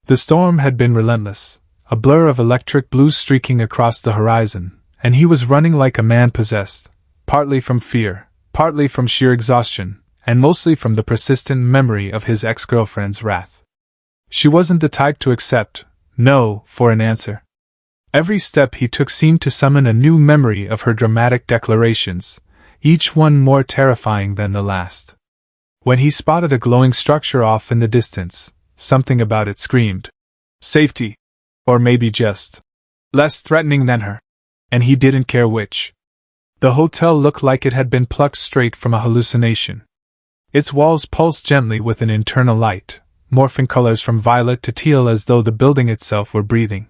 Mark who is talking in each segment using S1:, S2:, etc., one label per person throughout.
S1: The storm had been relentless, a blur of electric blue streaking across the horizon, and he was running like a man possessed, partly from fear, partly from sheer exhaustion, and mostly from the persistent memory of his ex-girlfriend's wrath. She wasn't the type to accept no for an answer. Every step he took seemed to summon a new memory of her dramatic declarations, each one more terrifying than the last. When he spotted a glowing structure off in the distance, something about it screamed safety, or maybe just less threatening than her, and he didn't care which. The hotel looked like it had been plucked straight from a hallucination. Its walls pulsed gently with an internal light, morphing colors from violet to teal as though the building itself were breathing.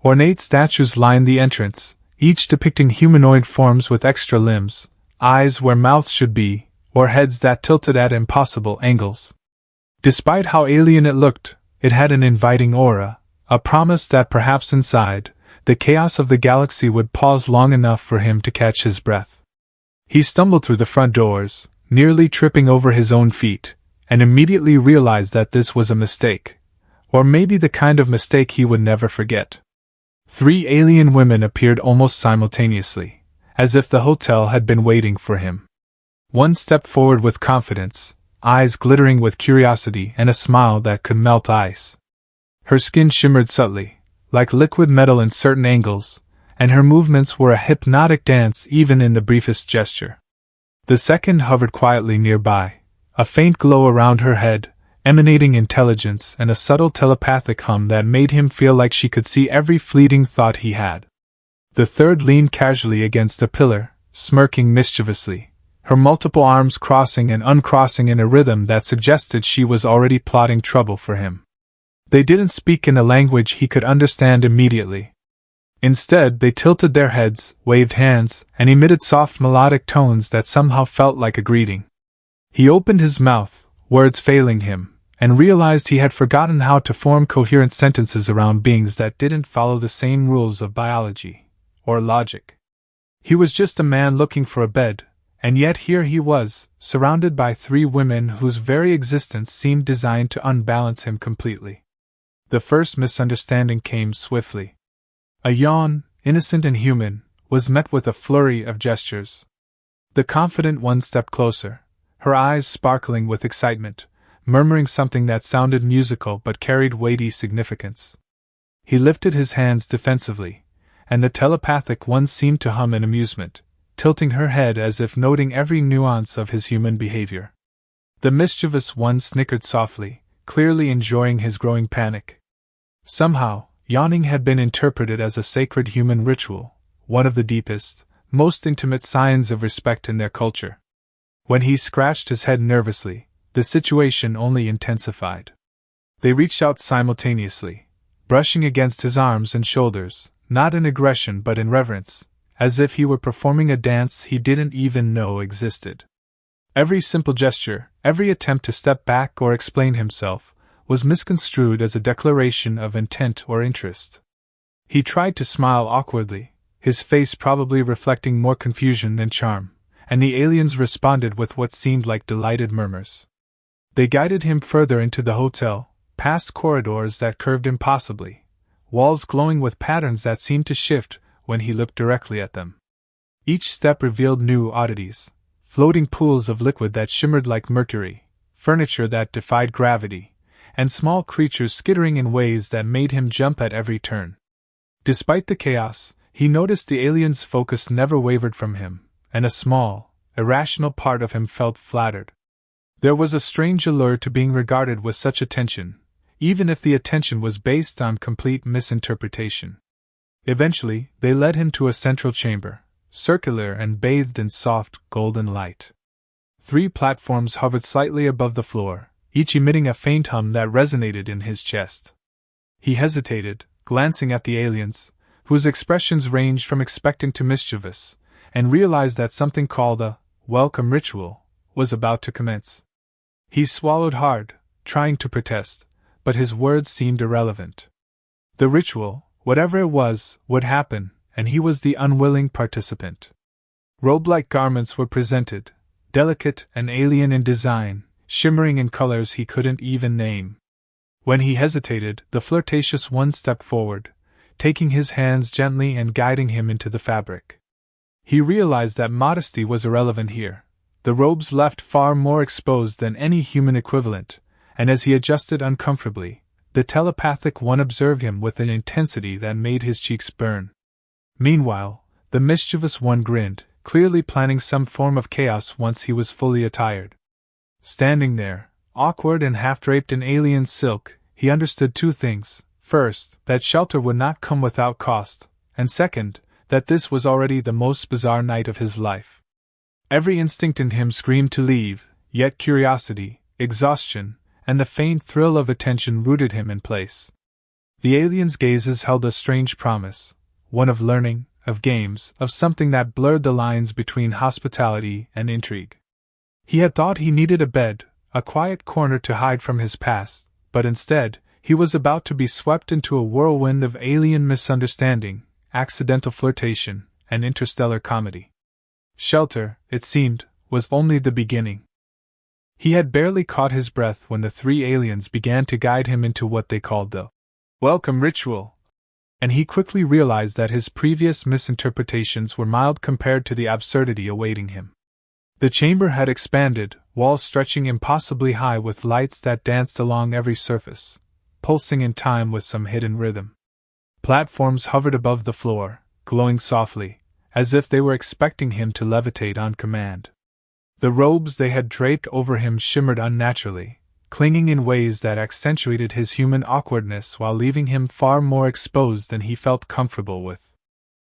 S1: Ornate statues lined the entrance, each depicting humanoid forms with extra limbs, eyes where mouths should be, or heads that tilted at impossible angles. Despite how alien it looked, it had an inviting aura, a promise that perhaps inside, the chaos of the galaxy would pause long enough for him to catch his breath. He stumbled through the front doors, nearly tripping over his own feet, and immediately realized that this was a mistake, or maybe the kind of mistake he would never forget. 3 alien women appeared almost simultaneously, as if the hotel had been waiting for him. One stepped forward with confidence, eyes glittering with curiosity and a smile that could melt ice. Her skin shimmered subtly, like liquid metal in certain angles, and her movements were a hypnotic dance even in the briefest gesture. The second hovered quietly nearby, a faint glow around her head, emanating intelligence and a subtle telepathic hum that made him feel like she could see every fleeting thought he had. The third leaned casually against a pillar, smirking mischievously, her multiple arms crossing and uncrossing in a rhythm that suggested she was already plotting trouble for him. They didn't speak in a language he could understand immediately. Instead, they tilted their heads, waved hands, and emitted soft melodic tones that somehow felt like a greeting. He opened his mouth, words failing him, and realized he had forgotten how to form coherent sentences around beings that didn't follow the same rules of biology or logic. He was just a man looking for a bed, and yet here he was, surrounded by 3 women whose very existence seemed designed to unbalance him completely. The first misunderstanding came swiftly. A yawn, innocent and human, was met with a flurry of gestures. The confident one stepped closer, her eyes sparkling with excitement, murmuring something that sounded musical but carried weighty significance. He lifted his hands defensively, and the telepathic one seemed to hum in amusement, tilting her head as if noting every nuance of his human behavior. The mischievous one snickered softly, clearly enjoying his growing panic. Somehow, yawning had been interpreted as a sacred human ritual, one of the deepest, most intimate signs of respect in their culture. When he scratched his head nervously, the situation only intensified. They reached out simultaneously, brushing against his arms and shoulders, not in aggression but in reverence, as if he were performing a dance he didn't even know existed. Every simple gesture, every attempt to step back or explain himself, was misconstrued as a declaration of intent or interest. He tried to smile awkwardly, his face probably reflecting more confusion than charm, and the aliens responded with what seemed like delighted murmurs. They guided him further into the hotel, past corridors that curved impossibly, walls glowing with patterns that seemed to shift when he looked directly at them. Each step revealed new oddities, floating pools of liquid that shimmered like mercury, furniture that defied gravity, and small creatures skittering in ways that made him jump at every turn. Despite the chaos, he noticed the alien's focus never wavered from him, and a small, irrational part of him felt flattered. There was a strange allure to being regarded with such attention, even if the attention was based on complete misinterpretation. Eventually, they led him to a central chamber, circular and bathed in soft, golden light. 3 platforms hovered slightly above the floor, each emitting a faint hum that resonated in his chest. He hesitated, glancing at the aliens, whose expressions ranged from expectant to mischievous, and realized that something called a welcome ritual was about to commence. He swallowed hard, trying to protest, but his words seemed irrelevant. The ritual, whatever it was, would happen, and he was the unwilling participant. Robe-like garments were presented, delicate and alien in design, shimmering in colors he couldn't even name. When he hesitated, the flirtatious one stepped forward, taking his hands gently and guiding him into the fabric. He realized that modesty was irrelevant here. The robes left far more exposed than any human equivalent, and as he adjusted uncomfortably, the telepathic one observed him with an intensity that made his cheeks burn. Meanwhile, the mischievous one grinned, clearly planning some form of chaos once he was fully attired. Standing there, awkward and half-draped in alien silk, he understood two things. First, that shelter would not come without cost, and second, that this was already the most bizarre night of his life. Every instinct in him screamed to leave, yet curiosity, exhaustion, and the faint thrill of attention rooted him in place. The alien's gazes held a strange promise, one of learning, of games, of something that blurred the lines between hospitality and intrigue. He had thought he needed a bed, a quiet corner to hide from his past, but instead, he was about to be swept into a whirlwind of alien misunderstanding, accidental flirtation, and interstellar comedy. Shelter, it seemed, was only the beginning. He had barely caught his breath when the three aliens began to guide him into what they called the welcome ritual, and he quickly realized that his previous misinterpretations were mild compared to the absurdity awaiting him. The chamber had expanded, walls stretching impossibly high with lights that danced along every surface, pulsing in time with some hidden rhythm. Platforms hovered above the floor, glowing softly, as if they were expecting him to levitate on command. The robes they had draped over him shimmered unnaturally, clinging in ways that accentuated his human awkwardness while leaving him far more exposed than he felt comfortable with.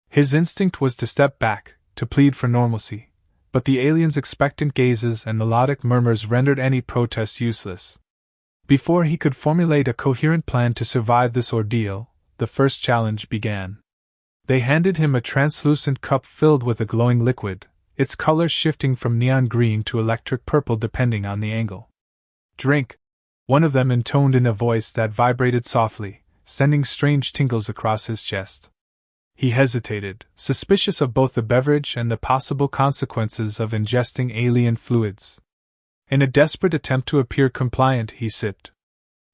S1: His instinct was to step back, to plead for normalcy, but the aliens' expectant gazes and melodic murmurs rendered any protest useless. Before he could formulate a coherent plan to survive this ordeal, the first challenge began. They handed him a translucent cup filled with a glowing liquid, its color shifting from neon green to electric purple depending on the angle. "Drink," one of them intoned in a voice that vibrated softly, sending strange tingles across his chest. He hesitated, suspicious of both the beverage and the possible consequences of ingesting alien fluids. In a desperate attempt to appear compliant, he sipped.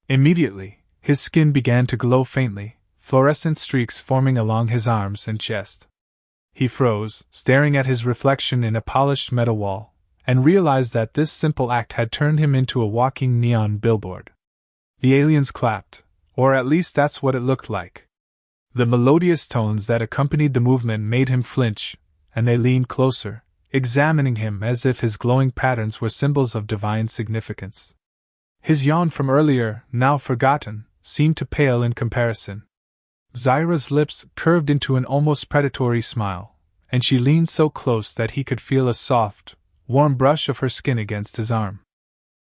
S1: Immediately, his skin began to glow faintly, fluorescent streaks forming along his arms and chest. He froze, staring at his reflection in a polished metal wall, and realized that this simple act had turned him into a walking neon billboard. The aliens clapped, or at least that's what it looked like. The melodious tones that accompanied the movement made him flinch, and they leaned closer, examining him as if his glowing patterns were symbols of divine significance. His yawn from earlier, now forgotten, seemed to pale in comparison. Zyra's lips curved into an almost predatory smile, and she leaned so close that he could feel a soft, warm brush of her skin against his arm.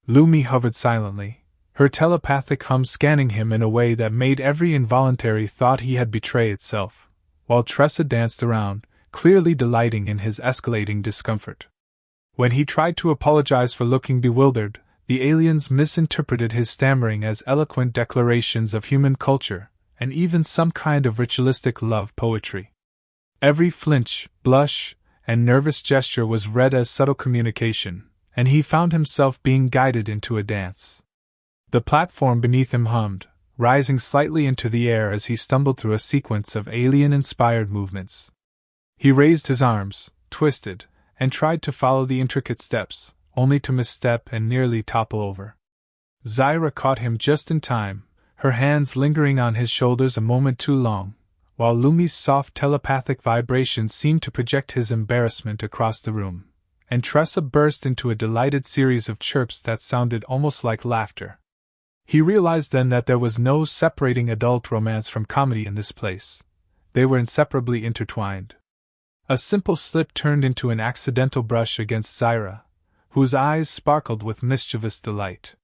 S1: Lumi hovered silently, her telepathic hum scanning him in a way that made every involuntary thought he had betray itself, while Tressa danced around, clearly delighting in his escalating discomfort. When he tried to apologize for looking bewildered, the aliens misinterpreted his stammering as eloquent declarations of human culture, and even some kind of ritualistic love poetry. Every flinch, blush, and nervous gesture was read as subtle communication, and he found himself being guided into a dance. The platform beneath him hummed, rising slightly into the air as he stumbled through a sequence of alien-inspired movements. He raised his arms, twisted, and tried to follow the intricate steps, only to misstep and nearly topple over. Zyra caught him just in time, her hands lingering on his shoulders a moment too long, while Lumi's soft telepathic vibrations seemed to project his embarrassment across the room, and Tressa burst into a delighted series of chirps that sounded almost like laughter. He realized then that there was no separating adult romance from comedy in this place. They were inseparably intertwined. A simple slip turned into an accidental brush against Zyra, whose eyes sparkled with mischievous delight.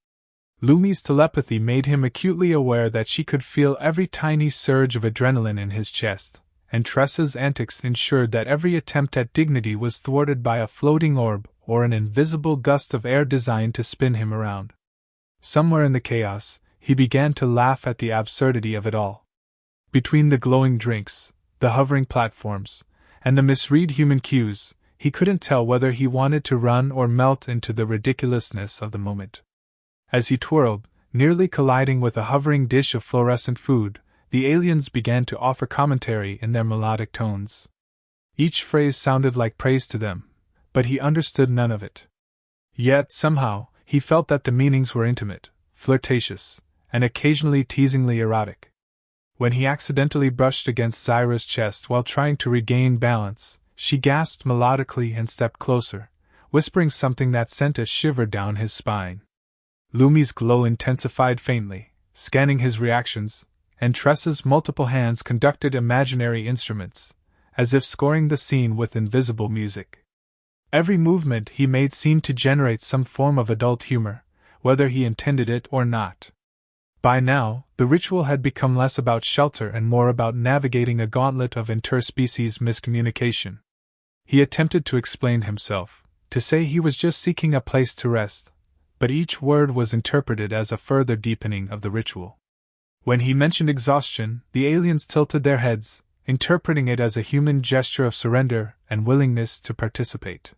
S1: Lumi's telepathy made him acutely aware that she could feel every tiny surge of adrenaline in his chest, and Tressa's antics ensured that every attempt at dignity was thwarted by a floating orb or an invisible gust of air designed to spin him around. Somewhere in the chaos, he began to laugh at the absurdity of it all. Between the glowing drinks, the hovering platforms, and the misread human cues, he couldn't tell whether he wanted to run or melt into the ridiculousness of the moment. As he twirled, Nearly colliding with a hovering dish of fluorescent food, the aliens began to offer commentary in their melodic tones. Each phrase sounded like praise to them, but he understood none of it. Yet, somehow, he felt that the meanings were intimate, flirtatious, and occasionally teasingly erotic. When he accidentally brushed against Zyra's chest while trying to regain balance, she gasped melodically and stepped closer, whispering something that sent a shiver down his spine. Lumi's glow intensified faintly, scanning his reactions, and Tressa's multiple hands conducted imaginary instruments, as if scoring the scene with invisible music. Every movement he made seemed to generate some form of adult humor, whether he intended it or not. By now, the ritual had become less about shelter and more about navigating a gauntlet of interspecies miscommunication. He attempted to explain himself, to say he was just seeking a place to rest, but each word was interpreted as a further deepening of the ritual. When he mentioned exhaustion, the aliens tilted their heads, interpreting it as a human gesture of surrender and willingness to participate.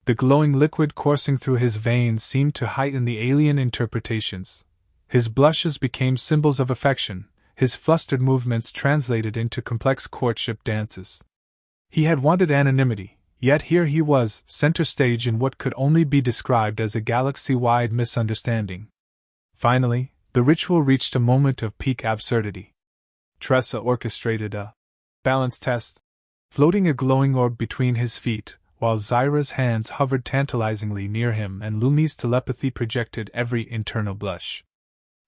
S1: The glowing liquid coursing through his veins seemed to heighten the alien interpretations. His blushes became symbols of affection, his flustered movements translated into complex courtship dances. He had wanted anonymity, yet here he was, center stage in what could only be described as a galaxy-wide misunderstanding. Finally, the ritual reached a moment of peak absurdity. Tressa orchestrated a balance test, floating a glowing orb between his feet, while Zyra's hands hovered tantalizingly near him and Lumi's telepathy projected every internal blush.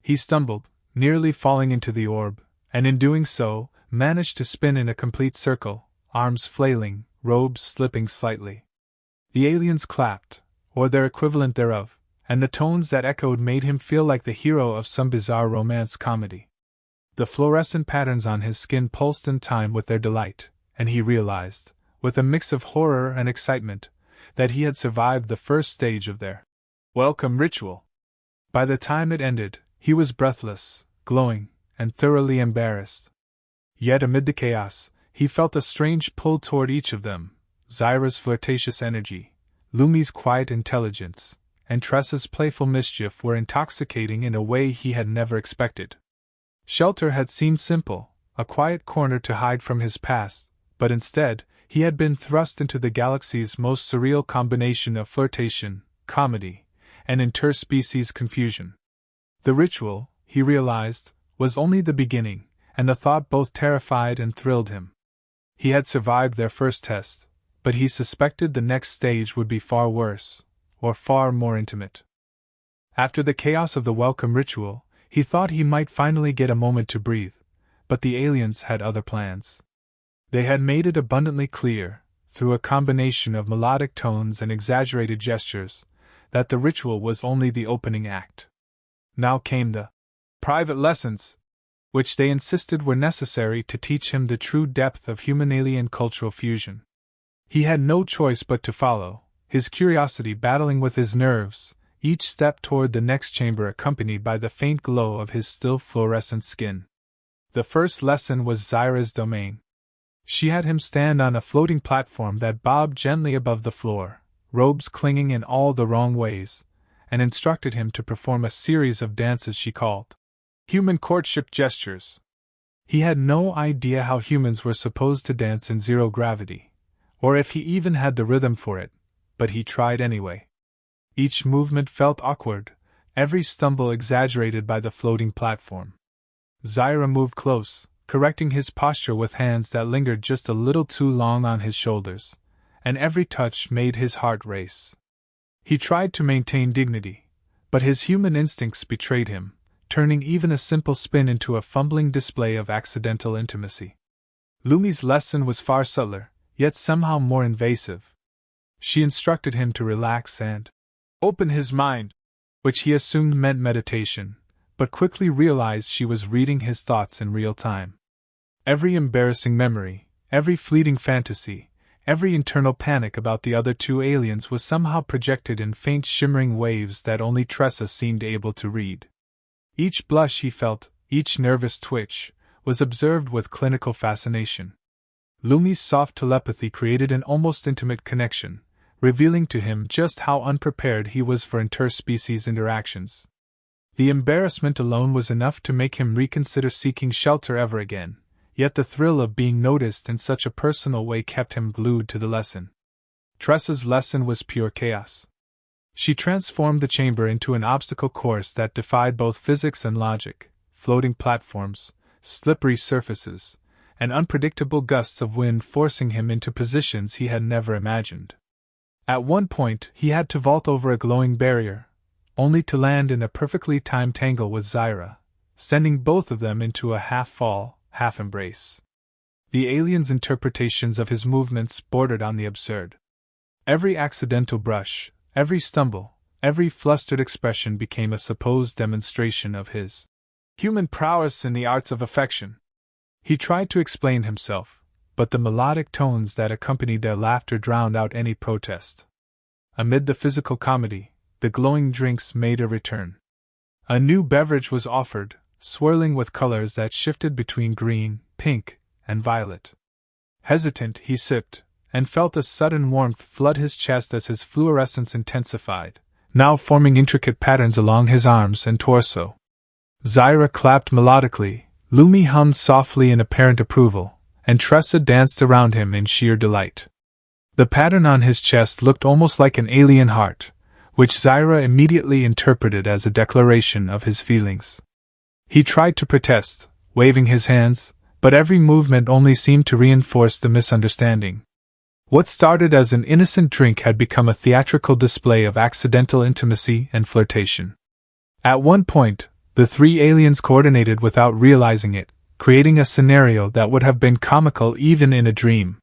S1: He stumbled, nearly falling into the orb, and in doing so, managed to spin in a complete circle, arms flailing, robes slipping slightly. The aliens clapped, or their equivalent thereof, and the tones that echoed made him feel like the hero of some bizarre romance comedy. The fluorescent patterns on his skin pulsed in time with their delight, and he realized, with a mix of horror and excitement, that he had survived the first stage of their welcome ritual. By the time it ended, he was breathless, glowing, and thoroughly embarrassed. Yet amid the chaos, he felt a strange pull toward each of them: Zyra's flirtatious energy, Lumi's quiet intelligence, and Tressa's playful mischief were intoxicating in a way he had never expected. Shelter had seemed simple, a quiet corner to hide from his past, but instead, he had been thrust into the galaxy's most surreal combination of flirtation, comedy, and interspecies confusion. The ritual, he realized, was only the beginning, and the thought both terrified and thrilled him. He had survived their first test, but he suspected the next stage would be far worse, or far more intimate. After the chaos of the welcome ritual, he thought he might finally get a moment to breathe, but the aliens had other plans. They had made it abundantly clear, through a combination of melodic tones and exaggerated gestures, that the ritual was only the opening act. Now came the private lessons, which they insisted were necessary to teach him the true depth of human-alien cultural fusion. He had no choice but to follow, his curiosity battling with his nerves, each step toward the next chamber accompanied by the faint glow of his still fluorescent skin. The first lesson was Zyra's domain. She had him stand on a floating platform that bobbed gently above the floor, robes clinging in all the wrong ways, and instructed him to perform a series of dances she called human courtship gestures. He had no idea how humans were supposed to dance in zero gravity, or if he even had the rhythm for it, but he tried anyway. Each movement felt awkward, every stumble exaggerated by the floating platform. Zyra moved close, correcting his posture with hands that lingered just a little too long on his shoulders, and every touch made his heart race. He tried to maintain dignity, but his human instincts betrayed him, turning even a simple spin into a fumbling display of accidental intimacy. Lumi's lesson was far subtler, yet somehow more invasive. She instructed him to relax and open his mind, which he assumed meant meditation, but quickly realized she was reading his thoughts in real time. Every embarrassing memory, every fleeting fantasy, every internal panic about the other two aliens was somehow projected in faint shimmering waves that only Tressa seemed able to read. Each blush he felt, each nervous twitch, was observed with clinical fascination. Lumi's soft telepathy created an almost intimate connection, revealing to him just how unprepared he was for interspecies interactions. The embarrassment alone was enough to make him reconsider seeking shelter ever again, yet the thrill of being noticed in such a personal way kept him glued to the lesson. Tressa's lesson was pure chaos. She transformed the chamber into an obstacle course that defied both physics and logic, floating platforms, slippery surfaces, and unpredictable gusts of wind forcing him into positions he had never imagined. At one point, he had to vault over a glowing barrier, only to land in a perfectly timed tangle with Zyra, sending both of them into a half-fall, half-embrace. The alien's interpretations of his movements bordered on the absurd. Every accidental brush, every stumble, every flustered expression became a supposed demonstration of his human prowess in the arts of affection. He tried to explain himself, but the melodic tones that accompanied their laughter drowned out any protest. Amid the physical comedy, the glowing drinks made a return. A new beverage was offered, swirling with colors that shifted between green, pink, and violet. Hesitant, he sipped, and felt a sudden warmth flood his chest as his fluorescence intensified, now forming intricate patterns along his arms and torso. Zyra clapped melodically, Lumi hummed softly in apparent approval, and Tressa danced around him in sheer delight. The pattern on his chest looked almost like an alien heart, which Zyra immediately interpreted as a declaration of his feelings. He tried to protest, waving his hands, but every movement only seemed to reinforce the misunderstanding. What started as an innocent drink had become a theatrical display of accidental intimacy and flirtation. At one point, the three aliens coordinated without realizing it, creating a scenario that would have been comical even in a dream.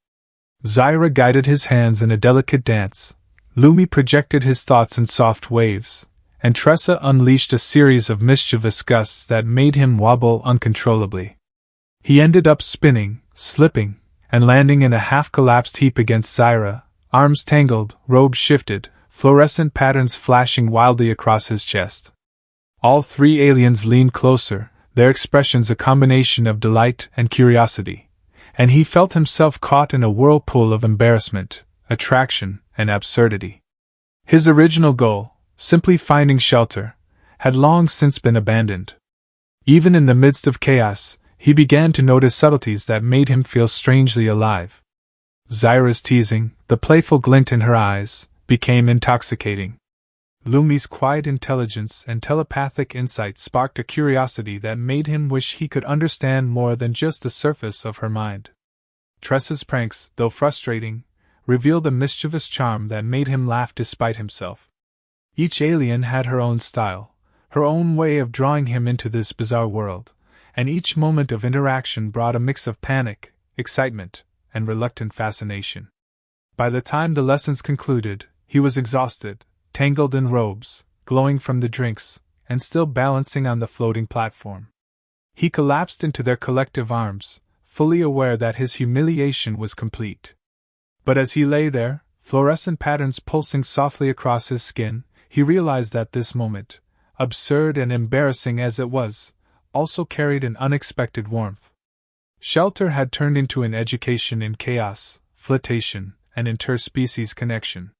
S1: Zyra guided his hands in a delicate dance, Lumi projected his thoughts in soft waves, and Tressa unleashed a series of mischievous gusts that made him wobble uncontrollably. He ended up spinning, slipping, and landing in a half-collapsed heap against Zyra, arms tangled, robes shifted, fluorescent patterns flashing wildly across his chest. All three aliens leaned closer, their expressions a combination of delight and curiosity, and he felt himself caught in a whirlpool of embarrassment, attraction, and absurdity. His original goal, simply finding shelter, had long since been abandoned. Even in the midst of chaos, he began to notice subtleties that made him feel strangely alive. Zyra's teasing, the playful glint in her eyes, became intoxicating. Lumi's quiet intelligence and telepathic insight sparked a curiosity that made him wish he could understand more than just the surface of her mind. Tressa's pranks, though frustrating, revealed a mischievous charm that made him laugh despite himself. Each alien had her own style, her own way of drawing him into this bizarre world, and each moment of interaction brought a mix of panic, excitement, and reluctant fascination. By the time the lessons concluded, he was exhausted, tangled in robes, glowing from the drinks, and still balancing on the floating platform. He collapsed into their collective arms, fully aware that his humiliation was complete. But as he lay there, fluorescent patterns pulsing softly across his skin, he realized that this moment, absurd and embarrassing as it was, also carried an unexpected warmth. Shelter had turned into an education in chaos, flirtation, and interspecies connection.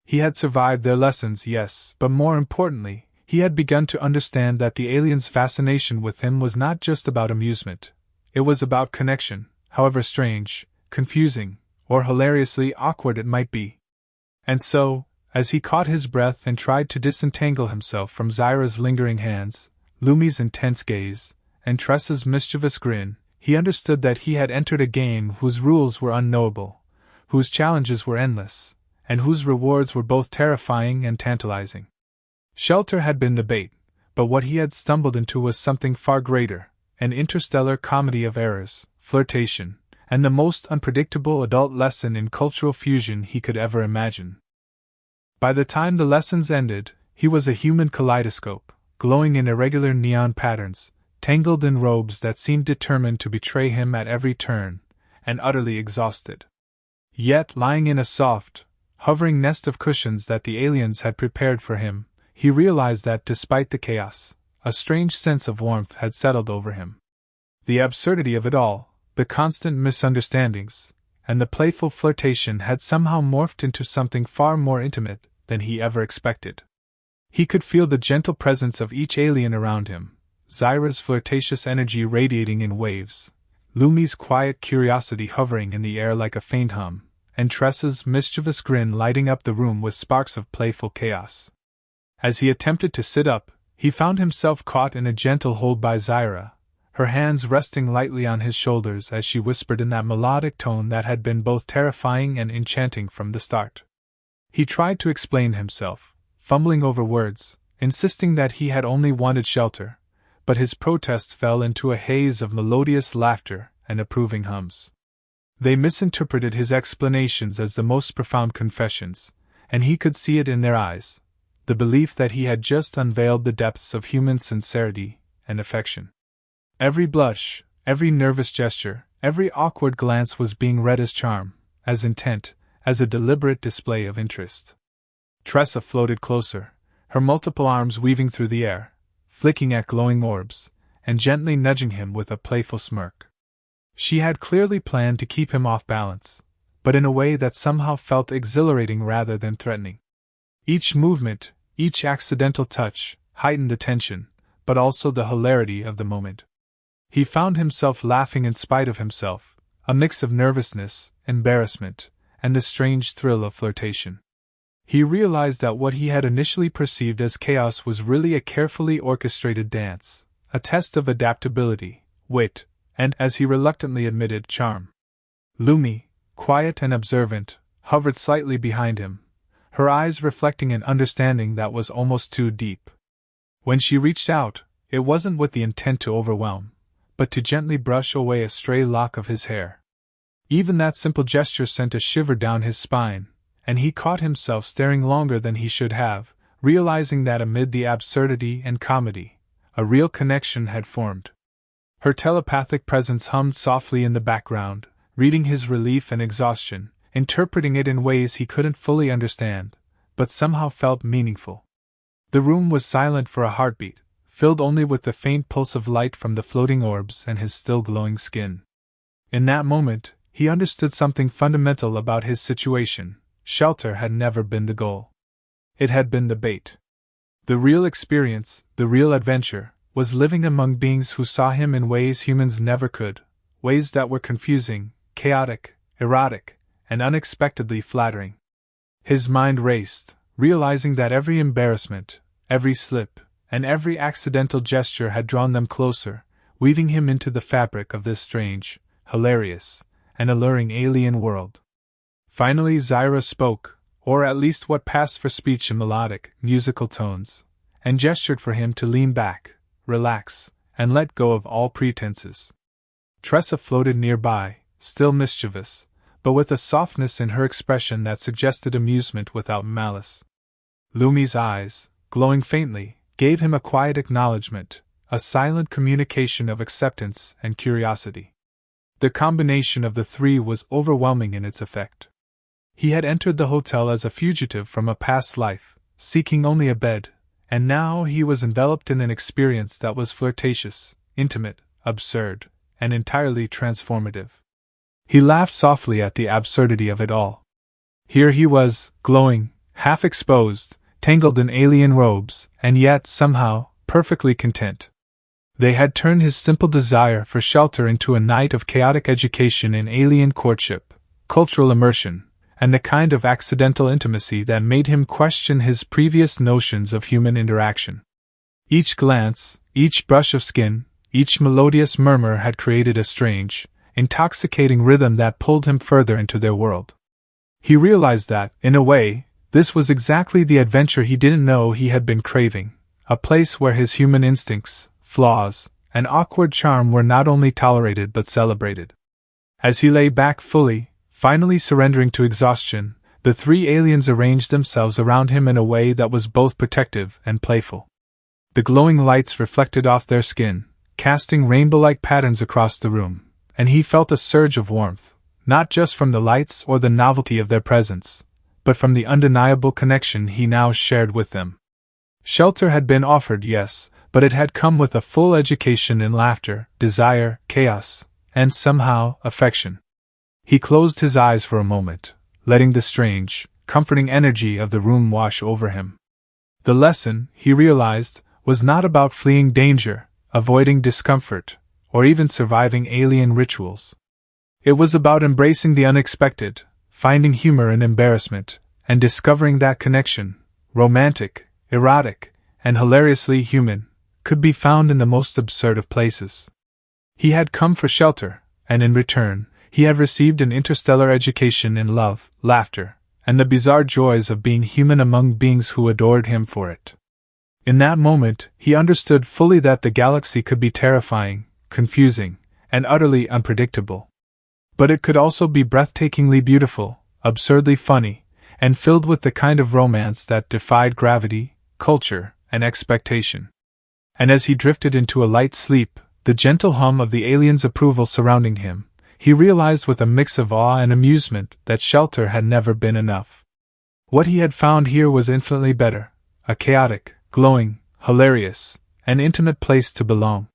S1: He had survived their lessons, yes, but more importantly, he had begun to understand that the alien's fascination with him was not just about amusement. It was about connection, however strange, confusing, or hilariously awkward it might be. And so, as he caught his breath and tried to disentangle himself from Zyra's lingering hands, Lumi's intense gaze, and Tressa's mischievous grin, he understood that he had entered a game whose rules were unknowable, whose challenges were endless, and whose rewards were both terrifying and tantalizing. Shelter had been the bait, but what he had stumbled into was something far greater, an interstellar comedy of errors, flirtation, and the most unpredictable adult lesson in cultural fusion he could ever imagine. By the time the lessons ended, he was a human kaleidoscope, glowing in irregular neon patterns, tangled in robes that seemed determined to betray him at every turn, and utterly exhausted. Yet, lying in a soft, hovering nest of cushions that the aliens had prepared for him, he realized that despite the chaos, a strange sense of warmth had settled over him. The absurdity of it all, the constant misunderstandings, and the playful flirtation had somehow morphed into something far more intimate than he ever expected. He could feel the gentle presence of each alien around him, Zyra's flirtatious energy radiating in waves, Lumi's quiet curiosity hovering in the air like a faint hum, and Tressa's mischievous grin lighting up the room with sparks of playful chaos. As he attempted to sit up, he found himself caught in a gentle hold by Zyra, her hands resting lightly on his shoulders as she whispered in that melodic tone that had been both terrifying and enchanting from the start. He tried to explain himself, fumbling over words, insisting that he had only wanted shelter, but his protests fell into a haze of melodious laughter and approving hums. They misinterpreted his explanations as the most profound confessions, and he could see it in their eyes, the belief that he had just unveiled the depths of human sincerity and affection. Every blush, every nervous gesture, every awkward glance was being read as charm, as intent, as a deliberate display of interest. Tressa floated closer, her multiple arms weaving through the air, flicking at glowing orbs, and gently nudging him with a playful smirk. She had clearly planned to keep him off balance, but in a way that somehow felt exhilarating rather than threatening. Each movement, each accidental touch, heightened the tension, but also the hilarity of the moment. He found himself laughing in spite of himself, a mix of nervousness, embarrassment, and the strange thrill of flirtation. He realized that what he had initially perceived as chaos was really a carefully orchestrated dance, a test of adaptability, wit, and, as he reluctantly admitted, charm. Lumi, quiet and observant, hovered slightly behind him, her eyes reflecting an understanding that was almost too deep. When she reached out, it wasn't with the intent to overwhelm, but to gently brush away a stray lock of his hair. Even that simple gesture sent a shiver down his spine, and he caught himself staring longer than he should have, realizing that amid the absurdity and comedy, a real connection had formed. Her telepathic presence hummed softly in the background, reading his relief and exhaustion, interpreting it in ways he couldn't fully understand, but somehow felt meaningful. The room was silent for a heartbeat, filled only with the faint pulse of light from the floating orbs and his still glowing skin. In that moment, he understood something fundamental about his situation. Shelter had never been the goal. It had been the bait. The real experience, the real adventure, was living among beings who saw him in ways humans never could, ways that were confusing, chaotic, erotic, and unexpectedly flattering. His mind raced, realizing that every embarrassment, every slip, and every accidental gesture had drawn them closer, weaving him into the fabric of this strange, hilarious, and alluring alien world. Finally Zyra spoke, or at least what passed for speech in melodic, musical tones, and gestured for him to lean back, relax, and let go of all pretenses. Tressa floated nearby, still mischievous, but with a softness in her expression that suggested amusement without malice. Lumi's eyes, glowing faintly, gave him a quiet acknowledgement, a silent communication of acceptance and curiosity. The combination of the three was overwhelming in its effect. He had entered the hotel as a fugitive from a past life, seeking only a bed, and now he was enveloped in an experience that was flirtatious, intimate, absurd, and entirely transformative. He laughed softly at the absurdity of it all. Here he was, glowing, half exposed, tangled in alien robes, and yet, somehow, perfectly content. They had turned his simple desire for shelter into a night of chaotic education in alien courtship, cultural immersion, and the kind of accidental intimacy that made him question his previous notions of human interaction. Each glance, each brush of skin, each melodious murmur had created a strange, intoxicating rhythm that pulled him further into their world. He realized that, in a way, this was exactly the adventure he didn't know he had been craving, a place where his human instincts, flaws, and awkward charm were not only tolerated but celebrated. As he lay back fully, finally surrendering to exhaustion, the three aliens arranged themselves around him in a way that was both protective and playful. The glowing lights reflected off their skin, casting rainbow-like patterns across the room, and he felt a surge of warmth, not just from the lights or the novelty of their presence, but from the undeniable connection he now shared with them. Shelter had been offered, yes, but it had come with a full education in laughter, desire, chaos, and somehow, affection. He closed his eyes for a moment, letting the strange, comforting energy of the room wash over him. The lesson, he realized, was not about fleeing danger, avoiding discomfort, or even surviving alien rituals. It was about embracing the unexpected, finding humor in embarrassment, and discovering that connection, romantic, erotic, and hilariously human, could be found in the most absurd of places. He had come for shelter, and in return, he had received an interstellar education in love, laughter, and the bizarre joys of being human among beings who adored him for it. In that moment, he understood fully that the galaxy could be terrifying, confusing, and utterly unpredictable. But it could also be breathtakingly beautiful, absurdly funny, and filled with the kind of romance that defied gravity, culture, and expectation. And as he drifted into a light sleep, the gentle hum of the alien's approval surrounding him, he realized with a mix of awe and amusement that shelter had never been enough. What he had found here was infinitely better, a chaotic, glowing, hilarious, and intimate place to belong.